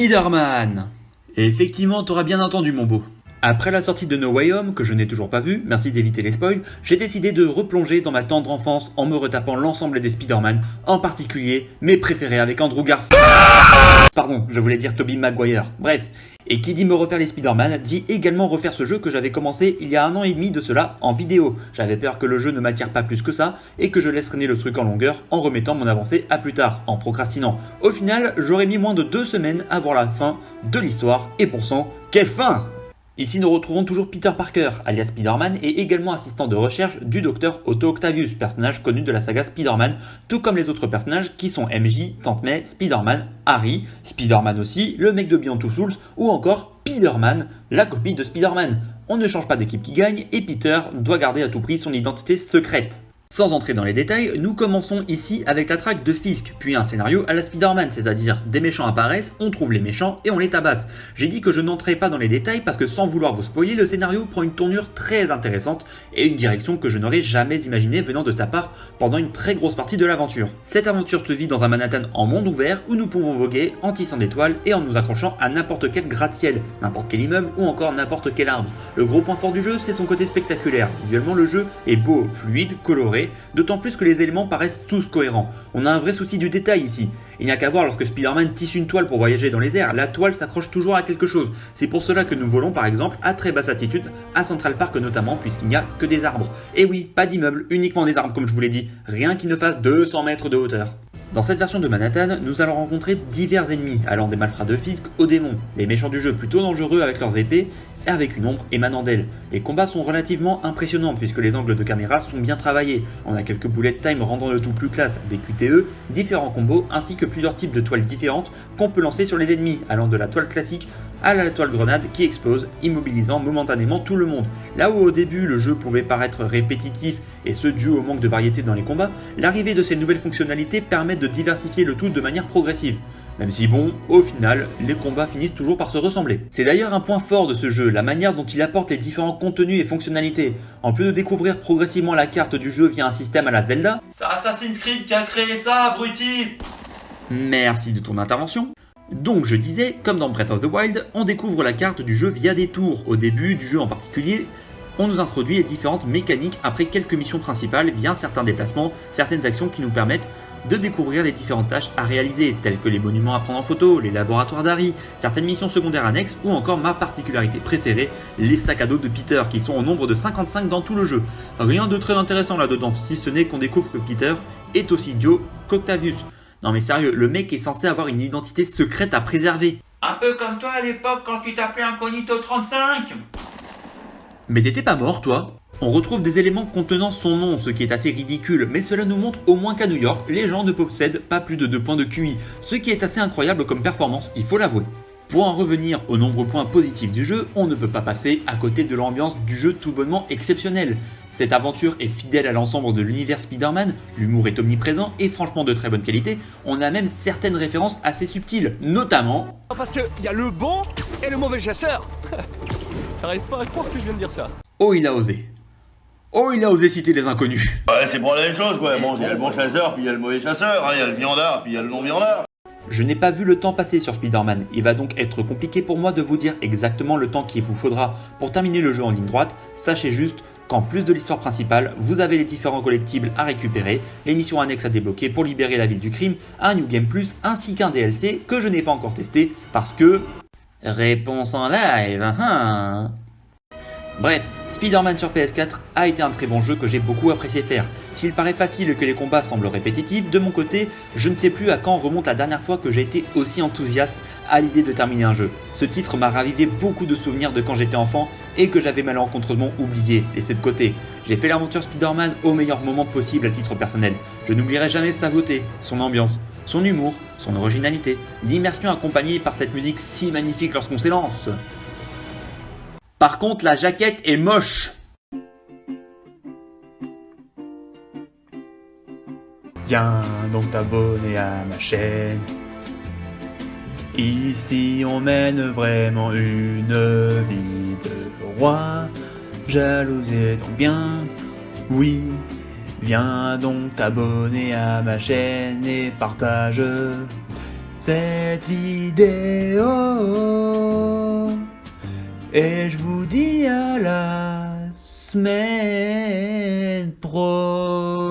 Spider-Man. Et effectivement, t'auras bien entendu mon beau. Après la sortie de No Way Home, que je n'ai toujours pas vu, merci d'éviter les spoils, j'ai décidé de replonger dans ma tendre enfance en me retapant l'ensemble des Spider-Man, en particulier mes préférés avec Andrew Garfield. Pardon, je voulais dire Tobey Maguire. Bref. Et qui dit me refaire les Spider-Man, dit également refaire ce jeu que j'avais commencé il y a 1 an et demi de cela en vidéo. J'avais peur que le jeu ne m'attire pas plus que ça et que je laisse traîner le truc en longueur en remettant mon avancée à plus tard, en procrastinant. Au final, j'aurais mis moins de 2 semaines à voir la fin de l'histoire et pour sang, quelle fin! Ici nous retrouvons toujours Peter Parker, alias Spider-Man, et également assistant de recherche du docteur Otto Octavius, personnage connu de la saga Spider-Man, tout comme les autres personnages qui sont MJ, Tante May, Spider-Man, Harry, Spider-Man aussi, le mec de Beyond Two Souls, ou encore Spider-Man, la copie de Spider-Man. On ne change pas d'équipe qui gagne, et Peter doit garder à tout prix son identité secrète. Sans entrer dans les détails, nous commençons ici avec la traque de Fisk, puis un scénario à la Spider-Man, c'est-à-dire des méchants apparaissent, on trouve les méchants et on les tabasse. J'ai dit que je n'entrais pas dans les détails parce que sans vouloir vous spoiler, le scénario prend une tournure très intéressante et une direction que je n'aurais jamais imaginée venant de sa part pendant une très grosse partie de l'aventure. Cette aventure se vit dans un Manhattan en monde ouvert où nous pouvons voguer en tissant des toiles et en nous accrochant à n'importe quel gratte-ciel, n'importe quel immeuble ou encore n'importe quel arbre. Le gros point fort du jeu, c'est son côté spectaculaire. Visuellement, le jeu est beau, fluide, coloré, d'autant plus que les éléments paraissent tous cohérents. On a un vrai souci du détail ici. Il n'y a qu'à voir lorsque Spider-Man tisse une toile pour voyager dans les airs, la toile s'accroche toujours à quelque chose. C'est pour cela que nous volons par exemple à très basse altitude, à Central Park notamment, puisqu'il n'y a que des arbres. Et oui, pas d'immeubles, uniquement des arbres comme je vous l'ai dit, rien qui ne fasse 200 mètres de hauteur. Dans cette version de Manhattan, nous allons rencontrer divers ennemis, allant des malfrats de Fisk aux démons, les méchants du jeu plutôt dangereux avec leurs épées, et avec une ombre émanant d'elles. Les combats sont relativement impressionnants puisque les angles de caméra sont bien travaillés. On a quelques bullet time rendant le tout plus classe, des QTE, différents combos ainsi que plusieurs types de toiles différentes qu'on peut lancer sur les ennemis, allant de la toile classique à la toile grenade qui explose, immobilisant momentanément tout le monde. Là où au début le jeu pouvait paraître répétitif et ce dû au manque de variété dans les combats, l'arrivée de ces nouvelles fonctionnalités permet de diversifier le tout de manière progressive. Même si bon, au final, les combats finissent toujours par se ressembler. C'est d'ailleurs un point fort de ce jeu, la manière dont il apporte les différents contenus et fonctionnalités. En plus de découvrir progressivement la carte du jeu via un système à la Zelda... C'est Assassin's Creed qui a créé ça, abruti! Merci de ton intervention. Donc je disais, comme dans Breath of the Wild, on découvre la carte du jeu via des tours. Au début du jeu en particulier, on nous introduit les différentes mécaniques après quelques missions principales via certains déplacements, certaines actions qui nous permettent de découvrir les différentes tâches à réaliser, telles que les monuments à prendre en photo, les laboratoires d'Harry, certaines missions secondaires annexes ou encore ma particularité préférée, les sacs à dos de Peter qui sont au nombre de 55 dans tout le jeu. Rien de très intéressant là-dedans, si ce n'est qu'on découvre que Peter est aussi idiot qu'Octavius. Non mais sérieux, le mec est censé avoir une identité secrète à préserver. Un peu comme toi à l'époque quand tu t'appelais Incognito 35. Mais t'étais pas mort toi? On retrouve des éléments contenant son nom, ce qui est assez ridicule, mais cela nous montre au moins qu'à New York, les gens ne possèdent pas plus de 2 points de QI, ce qui est assez incroyable comme performance, il faut l'avouer. Pour en revenir aux nombreux points positifs du jeu, on ne peut pas passer à côté de l'ambiance du jeu tout bonnement exceptionnelle. Cette aventure est fidèle à l'ensemble de l'univers Spider-Man, l'humour est omniprésent et franchement de très bonne qualité, on a même certaines références assez subtiles, notamment... Parce qu'il y a le bon et le mauvais chasseur. J'arrive pas à croire que je viens de dire ça. Oh il a osé. Oh, il a osé citer les inconnus. Ouais, c'est pour la même chose, quoi. Bon, il y a le bon chasseur, puis il y a le mauvais chasseur, hein. Il y a le viandard, puis il y a le non-viandard. Je n'ai pas vu le temps passer sur Spider-Man. Il va donc être compliqué pour moi de vous dire exactement le temps qu'il vous faudra pour terminer le jeu en ligne droite. Sachez juste qu'en plus de l'histoire principale, vous avez les différents collectibles à récupérer, les missions annexes à débloquer pour libérer la ville du crime, un New Game Plus ainsi qu'un DLC que je n'ai pas encore testé parce que... Réponse en live, hein. Bref, Spider-Man sur PS4 a été un très bon jeu que j'ai beaucoup apprécié faire. S'il paraît facile et que les combats semblent répétitifs, de mon côté, je ne sais plus à quand remonte la dernière fois que j'ai été aussi enthousiaste à l'idée de terminer un jeu. Ce titre m'a ravivé beaucoup de souvenirs de quand j'étais enfant et que j'avais malencontreusement oublié, laissé de côté. J'ai fait l'aventure Spider-Man au meilleur moment possible à titre personnel. Je n'oublierai jamais sa beauté, son ambiance, son humour, son originalité, l'immersion accompagnée par cette musique si magnifique lorsqu'on s'élance. Par contre, la jaquette est moche. Viens donc t'abonner à ma chaîne. Ici on mène vraiment une vie de roi. Jalousé donc bien, oui. Viens donc t'abonner à ma chaîne et partage. cette vidéo. Et je vous dis à la semaine pro.